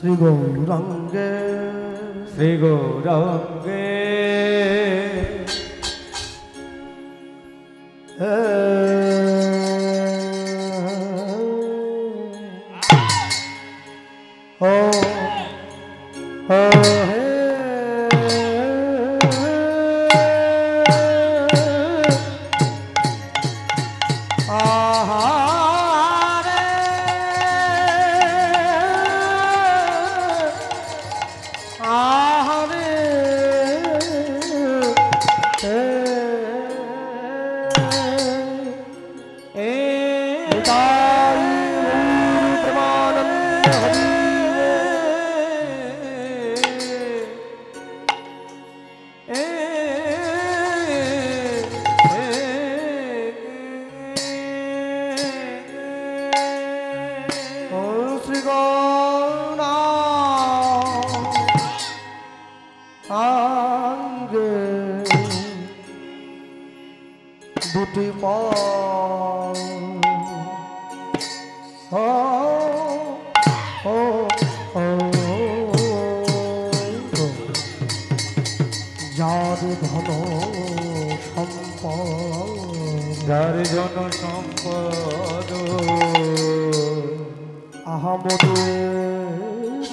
শ্রী গৌরাঙ্গে শ্রী গৌরাঙ্গে দুটি যার ধন সম্পদ যার জন সম্পদ আহামরি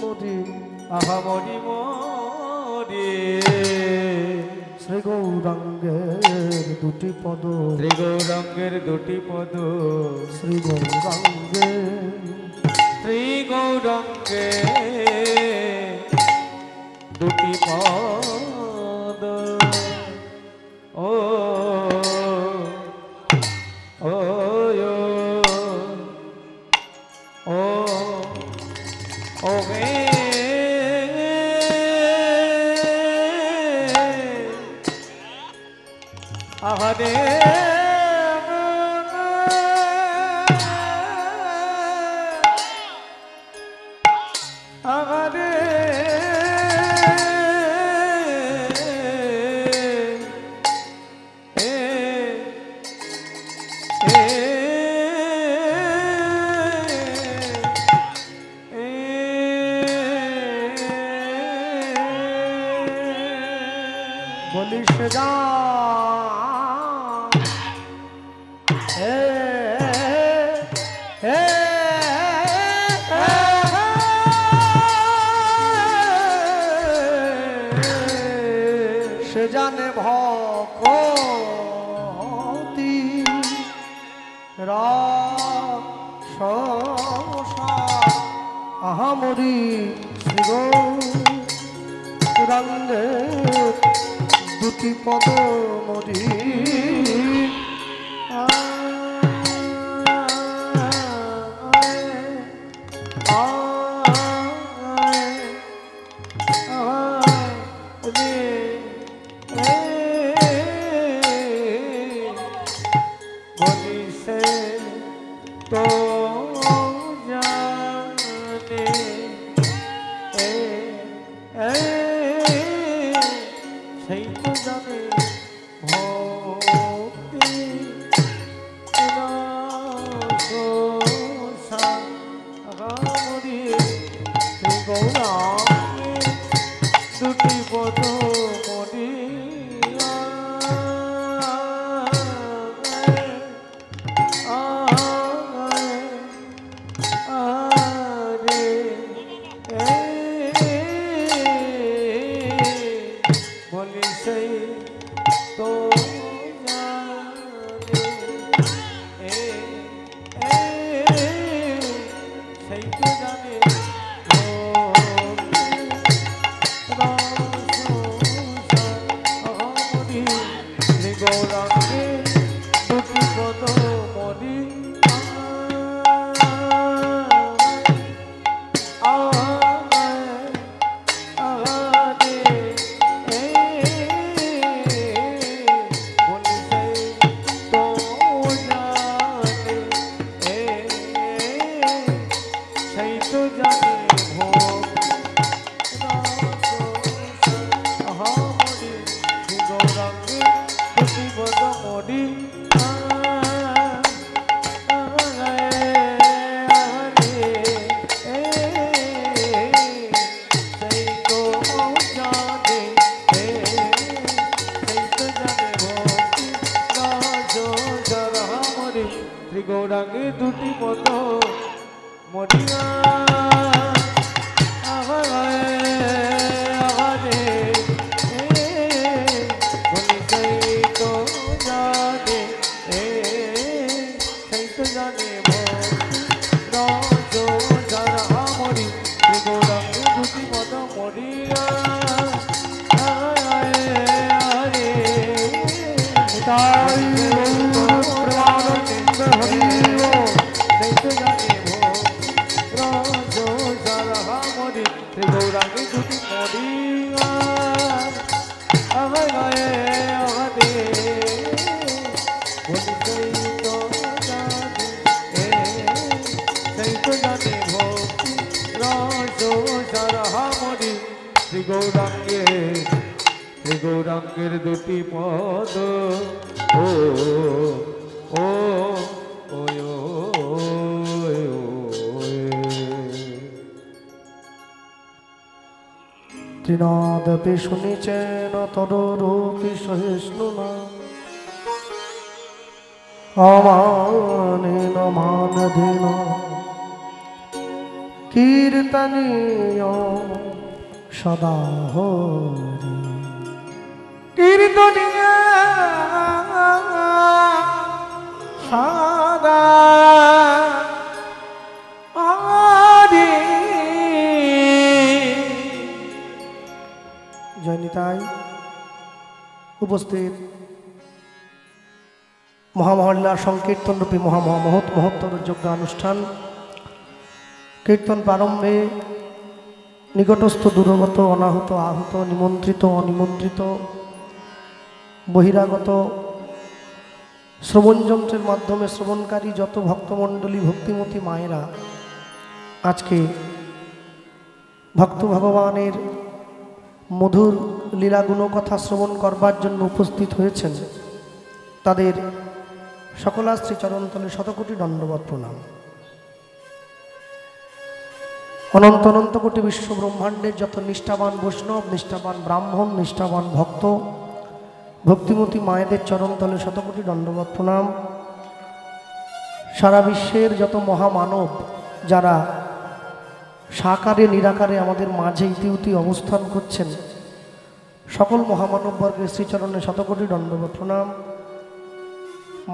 মরি আহামরি মরি শ্রী গৌরাঙ্গের দুটি পদ শ্রী গৌরাঙ্গের দুটি পদ শ্রী গৌরাঙ্গে শ্রী গৌরাঙ্গে দুটি পদ ও ও ও ও হে আহারে আহারে বলিস যা সে জানে ভক্তি আহামরি শ্রী গৌরাঙ্গে দুটি পদ মরি তো জানে সেই তো জানে ভক্তি আগামরি শ্রী গৌরাঙ্গে দুটি পদ মরি শ্রী গৌরাঙ্গের দুটি মরি আমার গায়ে আমাদে বলি সেই তো জানে ভক্তি রস সারহামরি শ্রী গৌরাঙ্গের দুটি পদ ও ও ও তৃণাদপি শুনিছেন তদরূপি সহিষ্ণু না অমানেন মানধীন কীর্তনীয় সদা হরি কীর্তনীয় সদা হরি জয়নিতাই উপস্থিত মহামহল্লার সংকীর্তন রূপী মহত্তর যজ্ঞানুষ্ঠান কীর্তন প্রারম্ভে নিকটস্থ দূরগত অনাহত আহত নিমন্ত্রিত অনিমন্ত্রিত বহিরাগত শ্রবণযন্ত্রের মাধ্যমে শ্রবণকারী যত ভক্তমণ্ডলী ভক্তিমতী মায়েরা আজকে ভক্ত ভগবানের মধুর লীলাগুণ কথা শ্রবণ করবার জন্য উপস্থিত হয়েছেন তাদের সকলা শ্রীচরণতলে শতকোটি দণ্ডবৎ প্রণাম। অনন্ত অনন্ত কোটি বিশ্ব ব্রহ্মাণ্ডের যত নিষ্ঠাবান বৈষ্ণব নিষ্ঠাবান ব্রাহ্মণ নিষ্ঠাবান ভক্ত ভক্তিমতী মায়েদের চরণতলে শতকোটি দণ্ডবৎ প্রণাম। সারা বিশ্বের যত মহামানব যারা সাকারে নিরাকারে আমাদের মাঝে ইতিউতি অবস্থান করছেন সকল মহামানববর্গের শ্রীচরণে শতকোটি দণ্ডবৎ প্রণাম।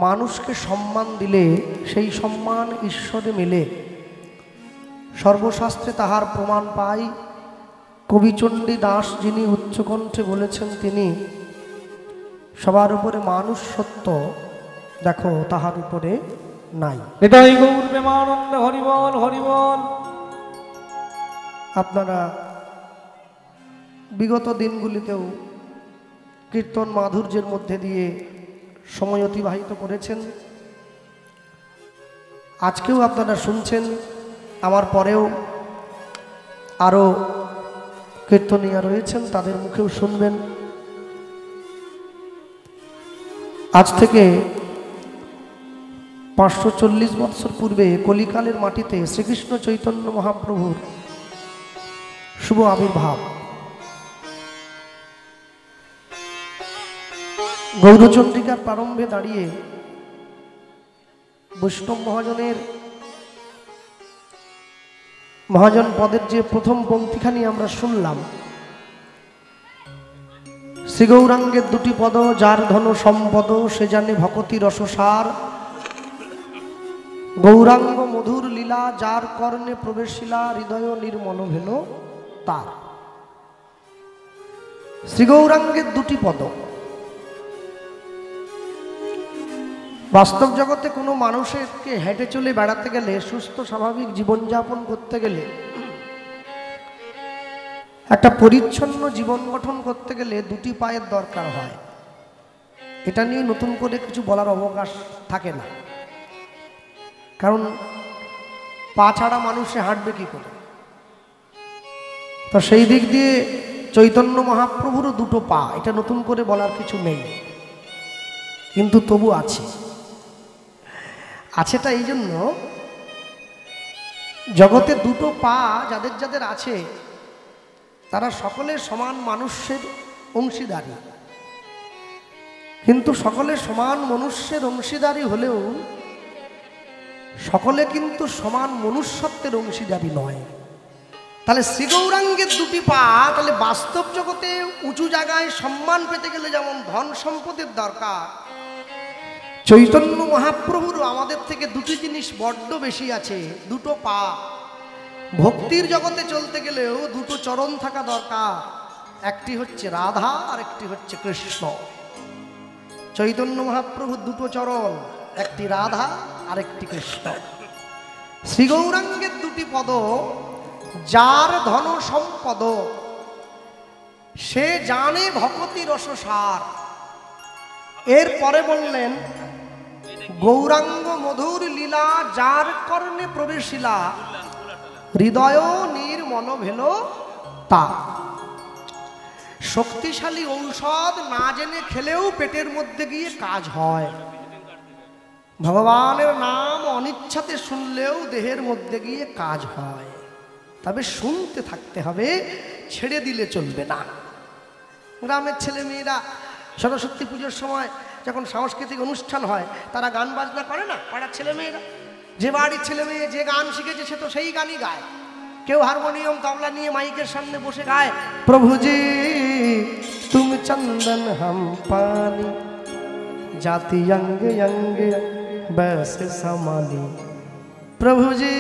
মানুষকে সম্মান দিলে সেই সম্মান ঈশ্বরে মেলে সর্বশাস্ত্রে তাহার প্রমাণ পাই। কবিচণ্ডী দাস যিনি উচ্চকণ্ঠে বলেছেন তিনি সবার উপরে মানুষ সত্য দেখো তাহার উপরে নাই। হৃদয় গৌর প্রেমানন্দ হরিবল হরিবল। আপনারা বিগত দিনগুলিতেও কীর্তন মাধুর্যের মধ্যে দিয়ে সময় অতিবাহিত করেছেন। আজকেও আপনারা শুনছেন, আমার পরেও আরও কীর্তনীয়া রয়েছেন তাদের মুখেও শুনবেন। আজ থেকে 540 বৎসর পূর্বে কলিকালের মাটিতে শ্রীকৃষ্ণ চৈতন্য মহাপ্রভুর শুভ আবির্ভাব। গৌরচন্দ্রিকার প্রারম্ভে দাঁড়িয়ে বৈষ্ণব মহাজন পদের যে প্রথম পংক্তিখানি আমরা শুনলাম, শ্রীগৌরাঙ্গের দুটি পদ যার ধন সম্পদ সে জানে ভকতি রসসার, গৌরাঙ্গ মধুর লীলা যার কর্ণে প্রবেশিলা হৃদয় নির্মল ভেল তার। শ্রীগৌরাঙ্গের দুটি পদ বাস্তব জগতে কোনো মানুষকে হেঁটে চলে বেড়াতে গেলে সুস্থ স্বাভাবিক জীবনযাপন করতে গেলে একটা পরিচ্ছন্ন জীবন গঠন করতে গেলে দুটি পায়ের দরকার হয়। এটা নিয়ে নতুন করে কিছু বলার অবকাশ থাকে না, কারণ পা ছাড়া মানুষে হাঁটবে কি করে। তো সেই দিক দিয়ে চৈতন্য মহাপ্রভুরও দুটো পা, এটা নতুন করে বলার কিছু নেই, কিন্তু তবু আছেটা এই জন্য জগতে দুটো পা যাদের যাদের আছে তারা সকলে সমান মানুষের অংশীদারি, কিন্তু সকলে সমান মনুষ্যের অংশীদারি হলেও সকলে কিন্তু সমান মনুষ্যত্বের অংশীদারি নয়। তাহলে শ্রীগৌরাঙ্গের দুটি পা, তাহলে বাস্তব জগতে উঁচু জায়গায় সম্মান পেতে গেলে যেমন ধন সম্পদের দরকার, চৈতন্য মহাপ্রভুরও আমাদের থেকে দুটি জিনিস বড্ড বেশি আছে, দুটো পা। ভক্তির জগতে চলতে গেলেও দুটো চরণ থাকা দরকার, একটি হচ্ছে রাধা আর একটি হচ্ছে কৃষ্ণ। চৈতন্য মহাপ্রভুর দুটো চরণ, একটি রাধা আর একটি কৃষ্ণ। শ্রীগৌরাঙ্গের দুটি পদ যার ধন সম্পদ সে জানে ভকতি রসসার। এরপরে বললেন গৌরাঙ্গ মধুর লীলা যার কর্ণে প্রবেশিলা হৃদয় নির্মল ভেল তা। শক্তিশালী ঔষধ না জেনে খেলেও পেটের মধ্যে গিয়ে কাজ হয়। ভগবানের নাম অনিচ্ছাতে শুনলেও দেহের মধ্যে গিয়ে কাজ হয়। তবে শুনতে থাকতে হবে, ছেড়ে দিলে চলবে না। গ্রামের ছেলে মেয়েরা সরস্বতী পুজোর সময় যখন সাংস্কৃতিক অনুষ্ঠান হয় তারা গান বাজনা করে না, পাড়ার ছেলে মেয়েরা। যে বাড়ির ছেলে মেয়ে যে গান শিখেছে সে তো সেই গানই গায়। কেউ হারমোনিয়াম তবলা নিয়ে মাইকের সামনে বসে গায়, প্রভুজি তুমি চন্দন হাম পানি জাতি অঙ্গে অঙ্গে বৈসে সমানি, প্রভুজি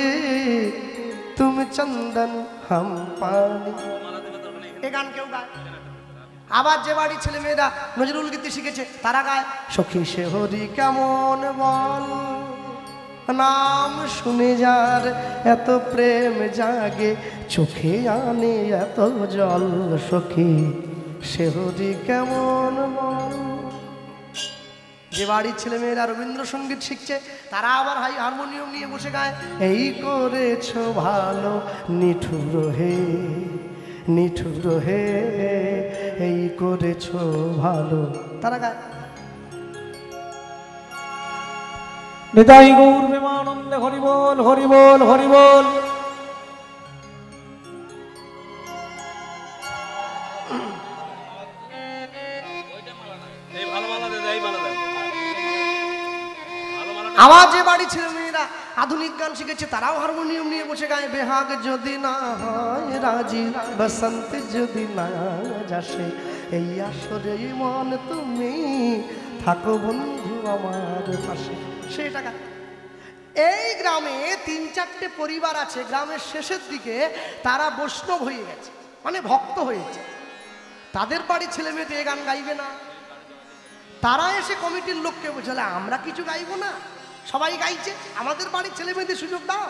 তুমি চন্দন হাম পানি, এ গান কেউ গায়। আবার যে বাড়ির ছেলে মেয়েরা নজরুল গীতি শিখেছে তারা গায়, সখী সে হরি কেমন বল নাম শুনে যার এত প্রেম জাগে চোখে আনে এত জল, সখী সে হরি কেমন বল। যে বাড়ির ছেলে মেয়েরা রবীন্দ্রসঙ্গীত শিখছে তারা আবার হারমোনিয়াম নিয়ে বসে গায়, এই করেছ ভালো নিঠুর হে নিঠুর হে এই করেছ ভালো, তারা গায়। নিতাই গৌর প্রেমানন্দে হরি বল হরি বল হরি বল। আবার যে বাড়ি ছেলে মেয়েরা আধুনিক গান শিখেছে তারাও হারমোনিয়াম নিয়ে বসে গায়, বেহাগ যদি না হয় রাজি বসন্ত যদি না যাসে এই আসরে মন তুমি থাকো বন্ধু আমার পাশে, সেটা গায়। এই গ্রামে 3-4টে পরিবার আছে, গ্রামের শেষের দিকে তারা বৈষ্ণব হয়ে গেছে, মানে ভক্ত হয়েছে। তাদের বাড়ির ছেলে মেয়ে তো এই গান গাইবে না। তারা এসে কমিটির লোককে বোঝালে আমরা কিছু গাইবো না, সবাই গাইছে, আমাদের বাড়ির ছেলে মেয়েদের সুযোগ দাও।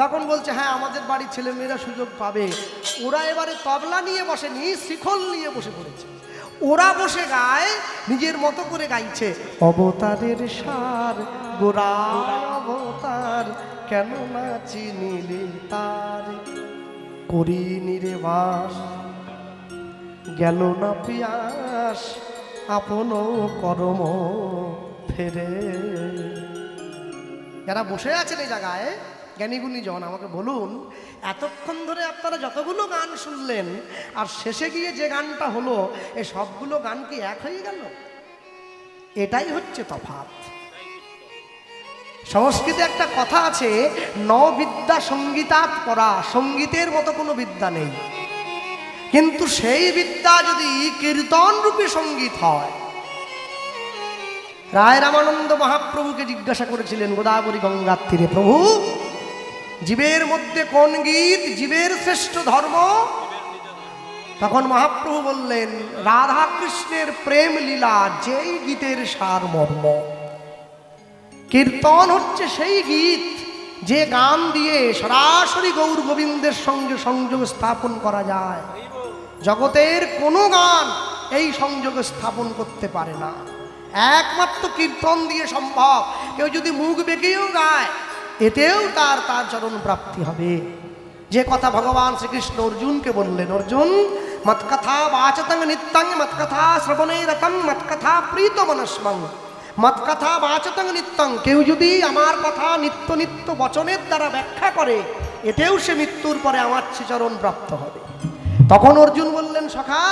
তখন বলছে হ্যাঁ আমাদের বাড়ির ছেলে মেয়েরা সুযোগ পাবে। ওরা এবারে তবলা নিয়ে বসেনি, শিখল নিয়ে বসে পড়েছে। ওরা বসে গায়, নিজের মতো করে গাইছে, অবতারের সার গোরা অবতার কেন না চিনিলে তার, করিনি রে বাস গেল না পিয়াস আপন কর্ম ফেরে। যারা বসে আছেন এই জায়গায় জ্ঞানীগুণী জন আমাকে বলুন, এতক্ষণ ধরে আপনারা যতগুলো গান শুনলেন আর শেষে গিয়ে যে গানটা হলো, এই সবগুলো গান কি এক হয়ে গেল? এটাই হচ্ছে তফাৎ। সংস্কৃতে একটা কথা আছে, ন বিদ্যা সঙ্গীতাৎ পরা, সঙ্গীতের মতো কোনো বিদ্যা নেই। কিন্তু সেই বিদ্যা যদি কীর্তন রূপে সঙ্গীত হয়। রায় রামানন্দ মহাপ্রভুকে জিজ্ঞাসা করেছিলেন গোদাবরী গঙ্গার তীরে, প্রভু জীবের মধ্যে কোন গীত জীবের শ্রেষ্ঠ ধর্ম? তখন মহাপ্রভু বললেন রাধা কৃষ্ণের প্রেম লীলা যেই গীতের সারমর্ম। কীর্তন হচ্ছে সেই গীত যে গান দিয়ে সরাসরি গৌর গোবিন্দের সঙ্গে সংযোগ স্থাপন করা যায়। জগতের কোনো গান এই সংযোগ স্থাপন করতে পারে না, একমাত্র কীর্তন দিয়ে সম্ভব। কেউ যদি মুখ বেঁকেও গায় এতেও তার চরণ প্রাপ্তি হবে। যে কথা ভগবান শ্রীকৃষ্ণ অর্জুনকে বললেন, অর্জুন মৎকথা বাচতং নিত্যং মৎকথা শ্রবণে রতং মৎকথা প্রীত মনস্মং, মৎকথা বাচতং নিত্যং, কেউ যদি আমার কথা নিত্য নিত্য বচনের দ্বারা ব্যাখ্যা করে এতেও সে মৃত্যুর পরে আমার শ্রীচরণ প্রাপ্ত হবে। তখন অর্জুন বললেন, সখা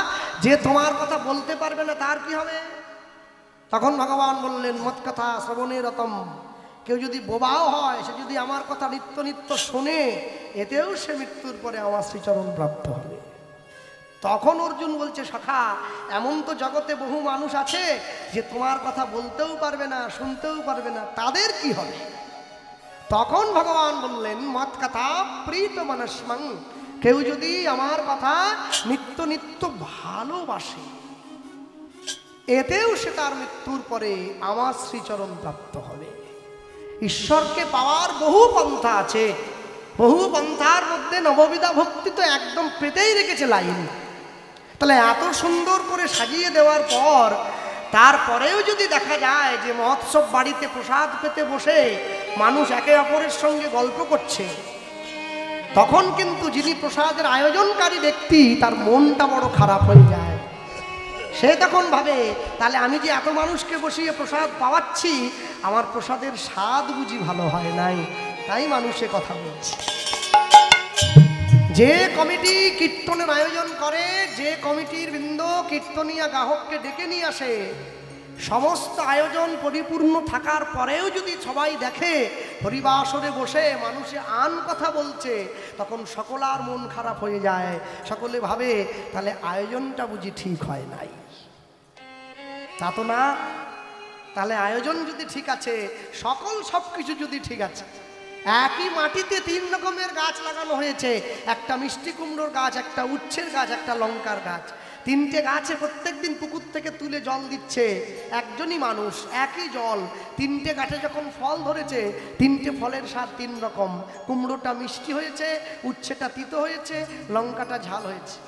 যে তোমার কথা বলতে পারবে না তার কি হবে? তখন ভগবান বললেন মৎকথা শ্রবণে রতম, কেউ যদি বোবাও হয় সে যদি আমার কথা নিত্য নিত্য শোনে এতেও সে মৃত্যুর পরে আমার শ্রীচরণ প্রাপ্ত হবে। তখন অর্জুন বলছে, সখা এমন তো জগতে বহু মানুষ আছে যে তোমার কথা বলতেও পারবে না শুনতেও পারবে না, তাদের কি হবে? তখন ভগবান বললেন মৎকথা প্রীত মনস্মং, কেউ যদি আমার কথা নিত্য নিত্য ভালোবাসে এতেও সে তার মৃত্যুর পরে আমার শ্রীচরণ প্রাপ্ত হবে। ঈশ্বরকে পাওয়ার বহু পন্থা আছে, বহু পন্থার মধ্যে নববিধা ভক্তি তো একদম পেতেই রেখেছে লাইন। তাহলে এত সুন্দর করে সাজিয়ে দেওয়ার পর তারপরেও যদি দেখা যায় যে মহোৎসব বাড়িতে প্রসাদ পেতে বসে মানুষ একে অপরের সঙ্গে গল্প করছে, তখন কিন্তু যিনি প্রসাদের আয়োজনকারী ব্যক্তি তার মনটা বড় খারাপ হয়ে যায়। সে তখন ভাবে, তাহলে আমি যে এত মানুষকে বসিয়ে প্রসাদ পাওয়াচ্ছি, আমার প্রসাদের স্বাদ বুঝি ভালো হয় নাই, তাই মানুষে কথা বলছে। যে কমিটি কীর্তনের আয়োজন করে, যে কমিটির বৃন্দ কীর্তনিয়া গাহককে ডেকে নিয়ে আসে, সমস্ত আয়োজন পরিপূর্ণ থাকার পরেও যদি সবাই দেখে হরিবাসরে বসে মানুষে আন কথা বলছে, তখন সকলার মন খারাপ হয়ে যায়। সকলে ভাবে তাহলে আয়োজনটা বুঝি ঠিক হয় নাই। তা তো না। তাহলে আয়োজন যদি ঠিক আছে, সব কিছু যদি ঠিক আছে, একই মাটিতে 3 রকমের গাছ লাগানো হয়েছে, একটা মিষ্টি কুমড়োর গাছ, একটা উচ্ছের গাছ, একটা লঙ্কার গাছ, 3টে গাছে প্রত্যেকদিন পুকুর থেকে তুলে জল দিচ্ছে একজনই মানুষ, একই জল। 3টে গাছে যখন ফল ধরেছে, 3টে ফলের স্বাদ 3 রকম। কুমড়োটা মিষ্টি হয়েছে, উচ্ছেটা তিতো হয়েছে, লঙ্কাটা ঝাল হয়েছে।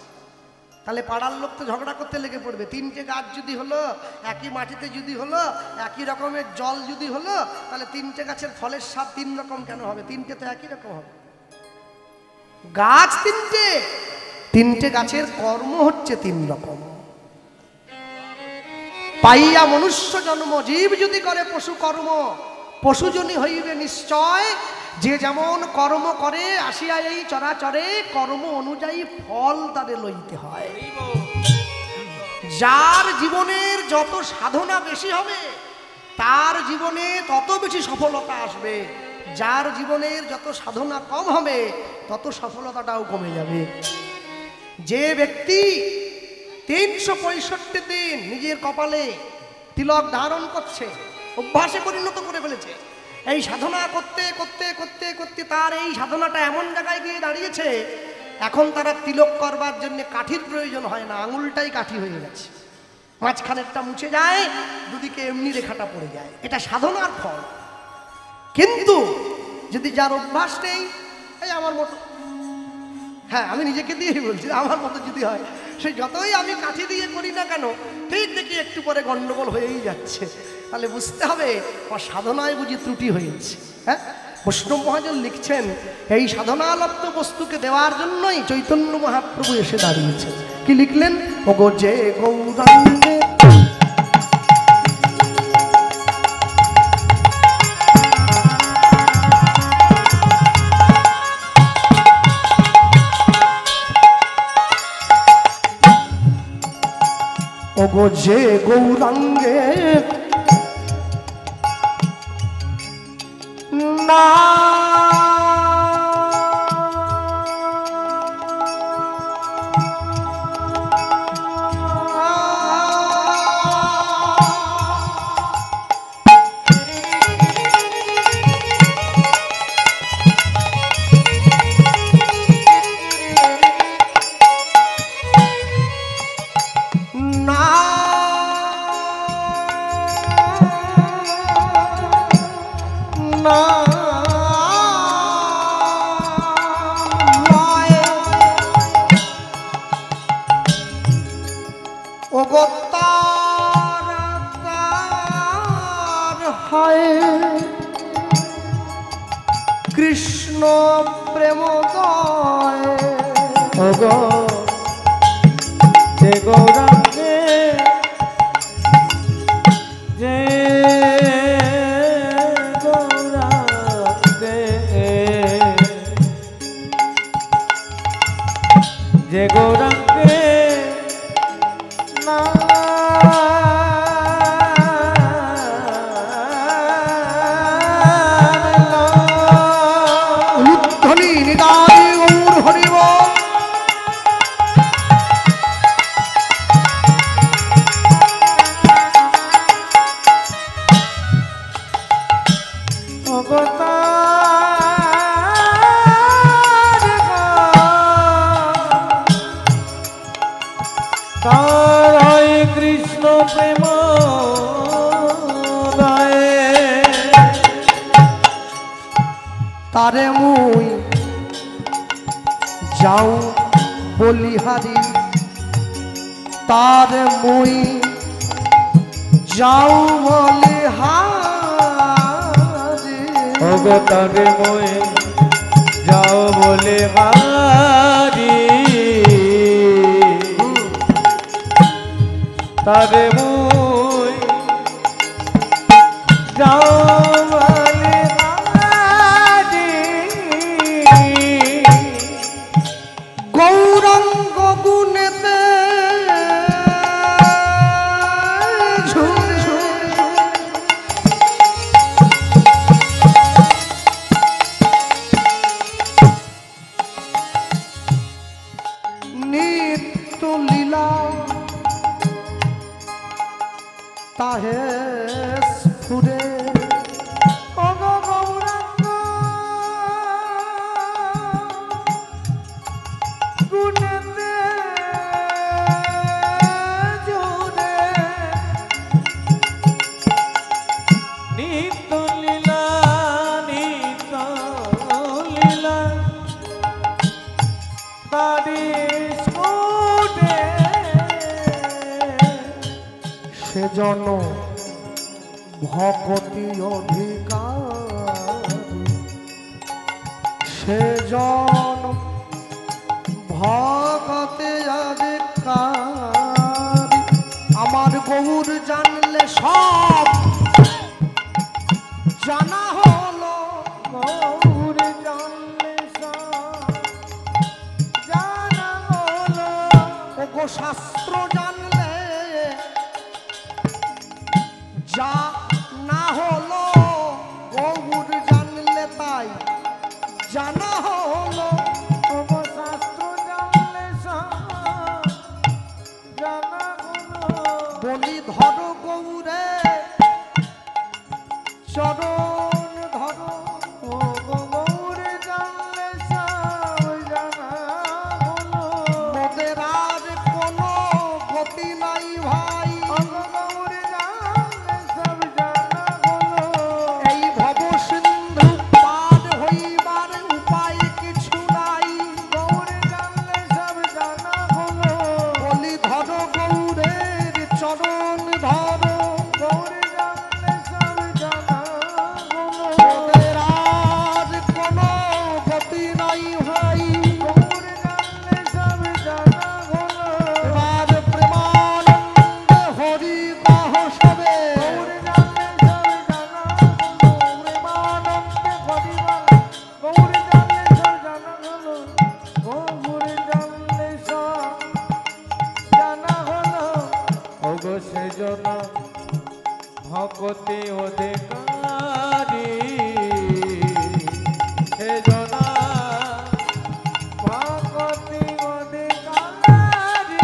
তাহলে পাড়ার লোক তো ঝগড়া করতে লেগে পড়বে। 3টে গাছ যদি হলো, একই মাটিতে যদি হলো, একই রকমের জল যদি হলো, তাহলে 3টে গাছের ফলের স্বাদ 3 রকম কেন হবে? 3টে তো একই রকম হবে। গাছ 3টে গাছের কর্ম হচ্ছে 3 রকম। পাইয়া মনুষ্য জন্ম, জীব যদি করে পশু কর্ম, পশুজনী হইবে নিশ্চয়। যে যেমন কর্ম করে আসিয়া এই চরাচরে, কর্ম অনুযায়ী ফল তাদের লইতে হয়। যার জীবনের যত সাধনা বেশি হবে, তার জীবনে তত বেশি সফলতা আসবে। যার জীবনের যত সাধনা কম হবে, তত সফলতাটাও কমে যাবে। যে ব্যক্তি 365 দিন নিজের কপালে তিলক ধারণ করছে, অভ্যাসে পরিণত করে ফেলেছে, এই সাধনা করতে করতে করতে করতে তার এই সাধনাটা এমন জায়গায় গিয়ে দাঁড়িয়েছে, এখন তারা তিলক করবার জন্য কাঠির প্রয়োজন হয় না, আঙুলটাই কাঠি হয়ে গেছে। মাঝখানেরটা মুছে যায়, দুদিকে এমনি রেখাটা পড়ে যায়। এটা সাধনার ফল। কিন্তু যদি যার অভ্যাস নেই, এই আমার মতো, হ্যাঁ আমি নিজেকে দিয়েই বলছি, আমার মতো যদি হয়, সে যতই আমি কাঠি দিয়ে করি না কেন, ঠিক দেখি একটু পরে গন্ডগোল হয়েই যাচ্ছে। তাহলে বুঝতে হবে আমার সাধনায় বুঝি ত্রুটি হয়েছে। হ্যাঁ, বৈষ্ণব মহাজন লিখছেন, এই সাধনালব্ধ বস্তুকে দেওয়ার জন্যই চৈতন্য মহাপ্রভু এসে দাঁড়িয়েছেন। কি লিখলেন? ওগো যে গৌরাঙ্গে ওগো যে গৌরাঙ্গে না কৃষ্ণ প্রেমদয়। ওগো যে গৌরাঙ্গে যে গৌরাঙ্গে যে গৌরাঙ্গে না কৃষ্ণ প্রেম তারে মুই যাও বলিহারি তার মই যাও বলিহারি ওগো তারে মই যাও বলে হারি তারে মই যাও বলে হারি গৌরাঙ্গ গুণেতে ঝুর ঝুর নিত্য লীলা তাহে স্ফুরে ওগো গৌরাঙ্গ গুণেতে জুড়ে নিত্য লীলা নিত্য লীলা তারি স্ফুটে সেজন ভকতি অধিকার সেজন ভকতি অধিকার আমার গৌর জানলে সব জানা হলো গৌর জানলে সব জানা হলো ওগো শাস্ত্র জানলে যা না হলো গৌর জানলে তাই জানা হলো ওগো শাস্ত্র জানলে সব জানা হলো বলি ধরো গৌরে চরণ ধরো ওগো গৌর জানলে সব জানা হলো মোদের আর কোনো গতি নাই ভাই ওগো গৌর জানলে সব জানা হলো এই ভব সিন্ধু পার হইবার উপায় কিছু নাই গৌর জানলে সব জানা হলো বলি ধরো গৌরের চরণ ধরো গৌর জানলে সব জানা হলো মোদের আর কোনো গতি নাই ভাই গৌর জানলে সব জানা হলো এবার প্রেমানন্দে হরি কহ সবে গৌর জানলে সব জানা হলো প্রেমানন্দে হরিবল গৌর জানলে সব জানা হলো গৌর জানলে সব জানা হলো ওগো সেজন ভকতি অধিকারী সেজন ভকতি অধিকারী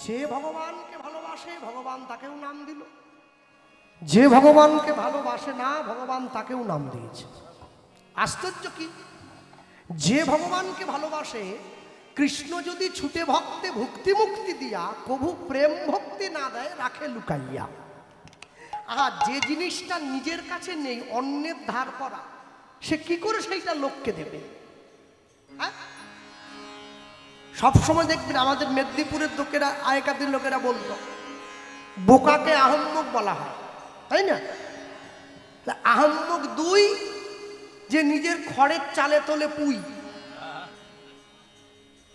যে ভগবানকে ভালোবাসে ভগবান তাকেও নাম দিল যে ভগবানকে ভালোবাসে না ভগবান তাকেও নাম দিয়েছে আশ্চর্য কি যে ভগবানকে ভালোবাসে কৃষ্ণ যদি ছুটে ভক্তে ভক্তি মুক্তি দিয়া কভু প্রেম ভক্তি না দেয় রাখে লুকাইয়া আর যে জিনিসটা নিজের কাছে নেই অন্যের ধার করা সে কি করে সেইটা লোককে দেবে হ্যাঁ সবসময় দেখবেন আমাদের মেদিনীপুরের লোকেরা আগেকার দিন লোকেরা বলতো বোকাকে আহম্মক বলা হয় তাই না আহম্মক দুই যে নিজের খড়ের চালে তোলে পুই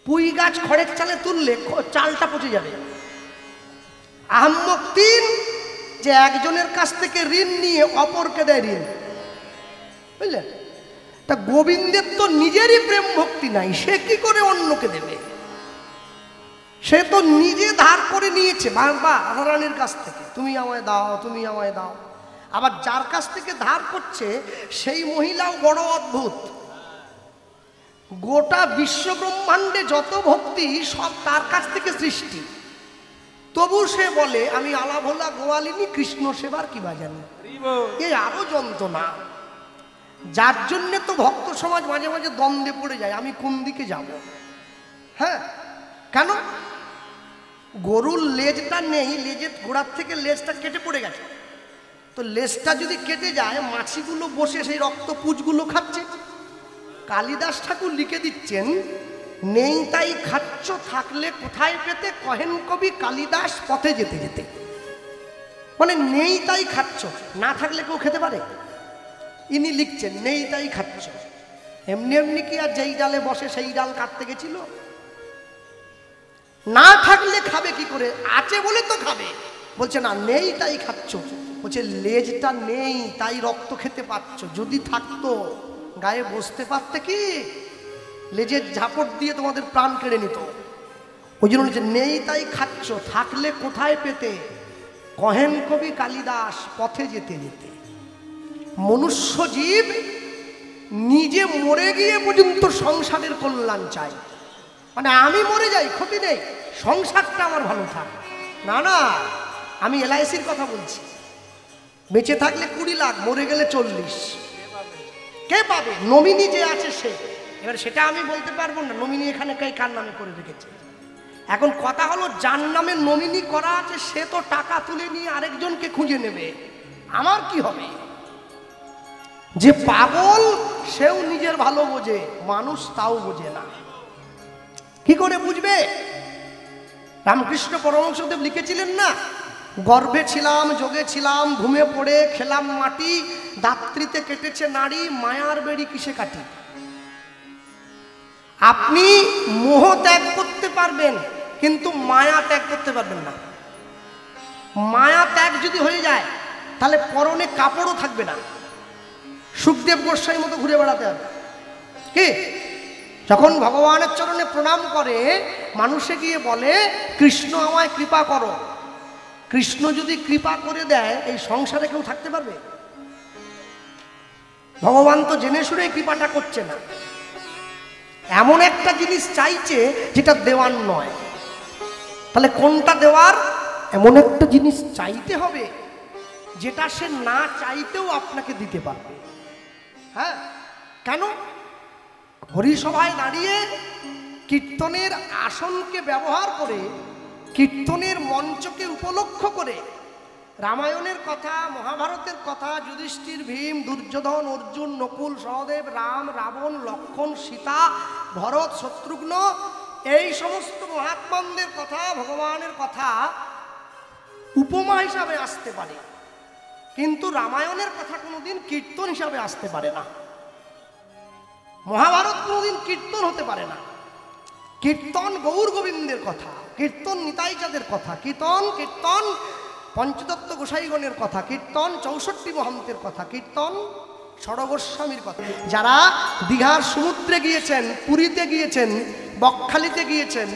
পুই গাছ খড়ের চালে তুললে চালটা পচে যাবে আহম্মক তিন যে একজনের কাছ থেকে ঋণ নিয়ে অপরকে দেয় ঋণ বুঝলেন তা গোবিন্দের তো নিজেরই প্রেম ভক্তি নাই সে কি করে অন্যকে দেবে সে তো নিজে ধার করে নিয়েছে বা রাধারানীর কাছ থেকে তুমি আমায় দাও তুমি আমায় দাও আবার যার কাছ থেকে ধার করছে সেই মহিলাও বড় অদ্ভুত গোটা বিশ্ব ব্রহ্মাণ্ডে যত ভক্তি সব তার কাছ থেকে সৃষ্টি তবু সে বলে আমি আলাভোলা গোয়ালিনী কৃষ্ণ সেবার কি বা জানি এ আরো যন্ত্রণা যার জন্যে তো ভক্ত সমাজ মাঝে মাঝে দ্বন্দ্বে পড়ে যায় আমি কোন দিকে যাব হ্যাঁ কেন গরুর লেজটা নেই লেজের গোড়ার থেকে লেজটা কেটে পড়ে গেছে তো লেজটা যদি কেটে যায় মাছিগুলো বসে সেই রক্ত পুঁজগুলো খাচ্ছে কালিদাস ঠাকুর লিখে দিচ্ছেন, নেই তাই খাচ্ছ থাকলে কোথায় পেতে, কহেন কবি কালিদাস পথে যেতে যেতে। মানে নেই তাই খাচ্ছ, না থাকলে কেউ খেতে পারে? ইনি লিখছেন নেই তাই খাচ্ছ। এমনি এমনি কি আর যেই ডালে বসে সেই ডাল কাটতে গেছিল? না থাকলে খাবে কি করে? আছে বলে তো খাবে। বলছে না, নেই তাই খাচ্ছ। বলছে লেজটা নেই তাই রক্ত খেতে পাচ্ছ, যদি থাকতো গায়ে বসতে পারতে কি? লেজের ঝাপট দিয়ে তোমাদের প্রাণ কেড়ে নিত। ওই জন্য বলছে নেই তাই খাচ্ছ, থাকলে কোথায় পেতে, কহেন কবি কালিদাস পথে যেতে যেতে। মনুষ্য জীব নিজে মরে গিয়ে পর্যন্ত সংসারের কল্যাণ চাই। মানে আমি মরে যাই ক্ষতি নেই, সংসারটা আমার ভালো থাক। না না, আমি LICর কথা বলছি। বেঁচে থাকলে 20 লাখ, মরে গেলে 40। কে পাবে? নমিনি যে আছে সে। এবার সেটা আমি বলতে পারবো না নমিনি এখানে কার নামে করে রেখেছে। এখন কথা হলো, যার নামে নমিনি করা আছে সে তো টাকা তুলে নিয়ে আরেকজনকে খুঁজে নেবে, আমার কি হবে? যে পাগল সেও নিজের ভালো বোঝে, মানুষ তাও বোঝে না। কি করে বুঝবে? রামকৃষ্ণ পরমহংসদেব লিখেছিলেন না, গর্ভে ছিলাম, যোগে ছিলাম, ঘুমে পড়ে খেলাম মাটি, দাত্রীতে কেটেছে নারী, মায়ার বেড়ি কিসে কাটি। আপনি মোহ ত্যাগ করতে পারবেন, কিন্তু মায়া ত্যাগ করতে পারবেন না। মায়া ত্যাগ যদি হয়ে যায় তাহলে পরনে কাপড়ও থাকবে না, সুখদেব গোস্বামীর মতো ঘুরে বেড়াতে হবে। কি? যখন ভগবানের চরণে প্রণাম করে, মানুষে গিয়ে বলে কৃষ্ণ আমায় কৃপা করো। কৃষ্ণ যদি কৃপা করে দেয়, এই সংসারে কেউ থাকতে পারবে? ভগবান তো জেনে শুনে কৃপাটা করছে না, এমন একটা জিনিস চাইছে যেটা দেওয়ার নয়। তাহলে কোনটা দেওয়ার? এমন একটা জিনিস চাইতে হবে যেটা সে না চাইতেও আপনাকে দিতে পারবে। হ্যাঁ, কেন? হরিসভায় দাঁড়িয়ে কীর্তনের আসনকে ব্যবহার করে, কীর্তনের মঞ্চকে উপলক্ষ করে রামায়ণের কথা, মহাভারতের কথা, যুধিষ্ঠির, ভীম, দুর্যোধন, অর্জুন, নকুল, সহদেব, রাম, রাবণ, লক্ষ্মণ, সীতা, ভরত, শত্রুঘ্ন, এই সমস্ত মহাত্মাদের কথা, ভগবানের কথা উপমা হিসাবে আসতে পারে, কিন্তু রামায়ণের কথা কোনোদিন কীর্তন হিসাবে আসতে পারে না। মহাভারত কোনোদিন কীর্তন হতে পারে না। কীর্তন গৌর গোবিন্দের কথা, কীর্তন নিতাই চাঁদের কথা, কীর্তন পঞ্চদত্ত গোসাইগণের কথা, কীর্তন 64 মহন্তের কথা, কীর্তন ষড়গোস্বামীর কথা। যারা দীঘার সমুদ্রে গিয়েছেন, পুরীতে গিয়েছেন, বকখালিতে গিয়েছেন,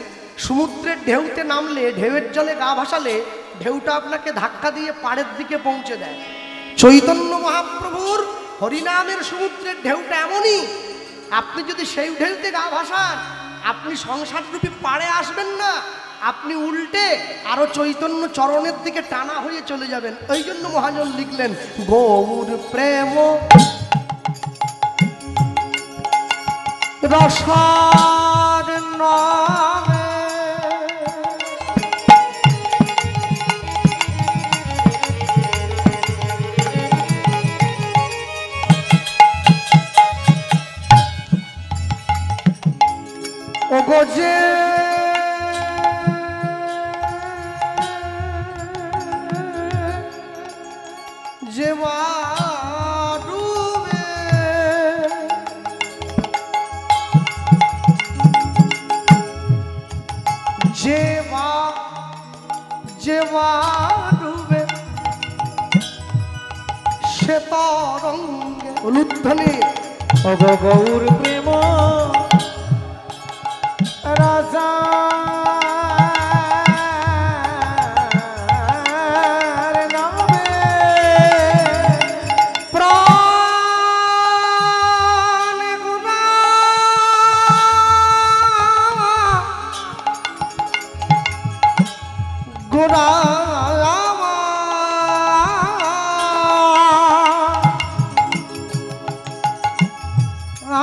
সমুদ্রের ঢেউতে নামলে, ঢেউয়ের জলে গা ভাসালে ঢেউটা আপনাকে ধাক্কা দিয়ে পাড়ের দিকে পৌঁছে দেয়। চৈতন্য মহাপ্রভুর হরিনামের সমুদ্রের ঢেউটা এমনই, আপনি যদি সেই ঢেউতে গা ভাসান, আপনি সংসাররূপী পাড়ে আসবেন না, আপনি উল্টে আরো চৈতন্য চরণের দিকে টানা হয়ে চলে যাবেন। ওই জন্য মহাজন লিখলেন, গৌর প্রেম রসার নামে ওগো যে ডুবে যেবা ডুবে সে তরঙ্গে উলুধ্বনি। ওগো গৌর প্রেম রাজা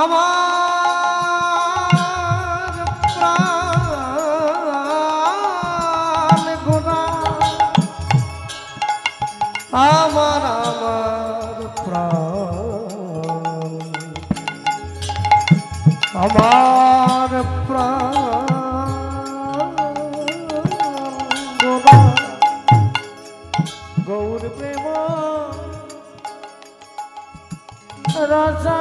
আমার আমার প্রাণ গোরা গৌর প্রেম রাজা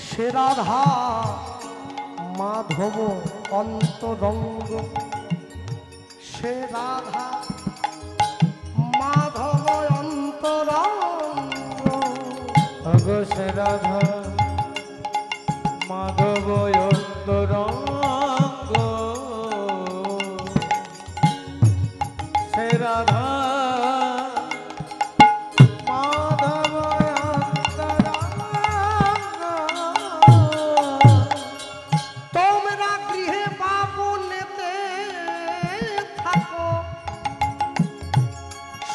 সে রাধা মাধব অন্তরঙ্গ, সে রাধা মাধব অন্তরঙ্গ। অগো সে রাধা মাধব অন্তরঙ্গ, সে রাধা মাধব অন্তরঙ্গ। তোমরা গৃহে বাবনেতে থাকো,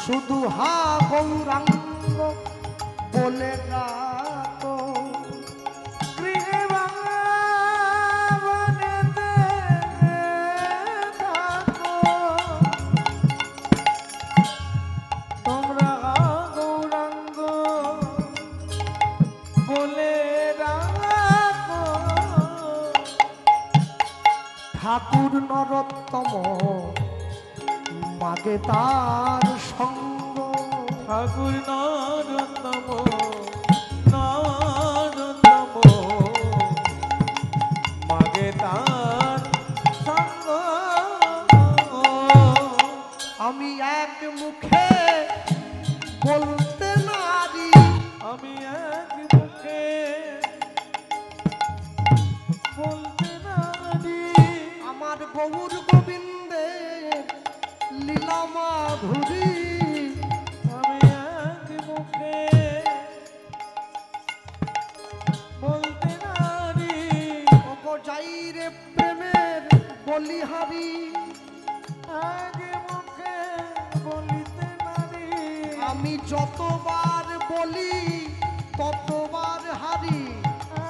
শুধু হা গৌরাঙ্গ বলে ডাকো। গৃহে বাবনেতে থাকো, তোমরা গৌরাঙ্গ বলে ডাকো। ঠাকুর নরোত্তম মাগে তার সঙ্গ, ঠাকুর নরোত্তম নরোত্তম মাগে তার সঙ্গ। আমি এক মুখে বলতে নারি, আমি এক মুখে বলতে নারি, আমার গৌর গোবিন্দের লীলা মাধুরী। আমি এক মুখে বলতে নারি, ওগো যাই রে প্রেমের বলিহারি, এক মুখে বলিতে নারি। আমি যতবার বলি ততবার হারি।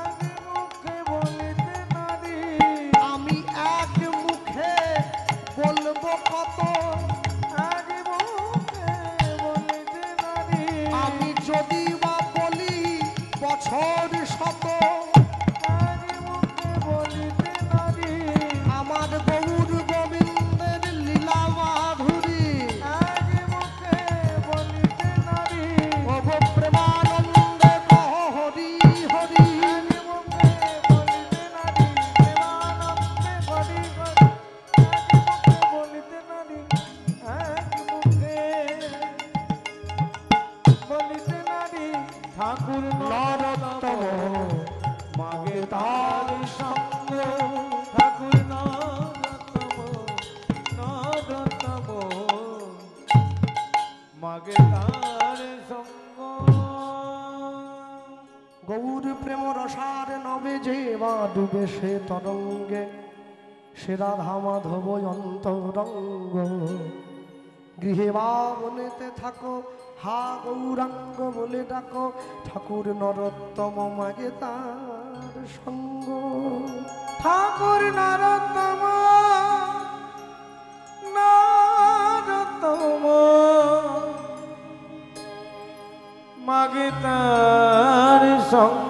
এক মুখে বলিতে নারি, আমি এক মুখে বলবো কত, এক মুখে বলিতে নারি। আমি যদি বা বলি বছর শত, এক মুখে বলিতে নারি, আমার গৌর গোবিন্দের লীলা মাধুরী। এক মুখে বলিতে নারি, ওগো প্রেমানন্দে কহ হরি হরি। এক মুখে বলিতে নারি, প্রেমানন্দে হরি হরি। এক মুখে বলিতে নারি, এক মুখে বলিতে নারি। ঠাকুর নরোত্তম মাগে তার সঙ্গ, ঠাকুর নরোত্তম নরোত্তম মাগে তার সঙ্গ। গৌর প্রেম রসার নবে যে বা ডুবে সে তরঙ্গে, সে রাধা মাধব অন্তরঙ্গ। গৃহে বা বনেতে থাকো, হা গৌরাঙ্গ বলে ডাকো। ঠাকুর নরোত্তম মাগে তার সঙ্গ। ঠাকুর নরোত্তম নরোত্তম মাগে তার সঙ্গ।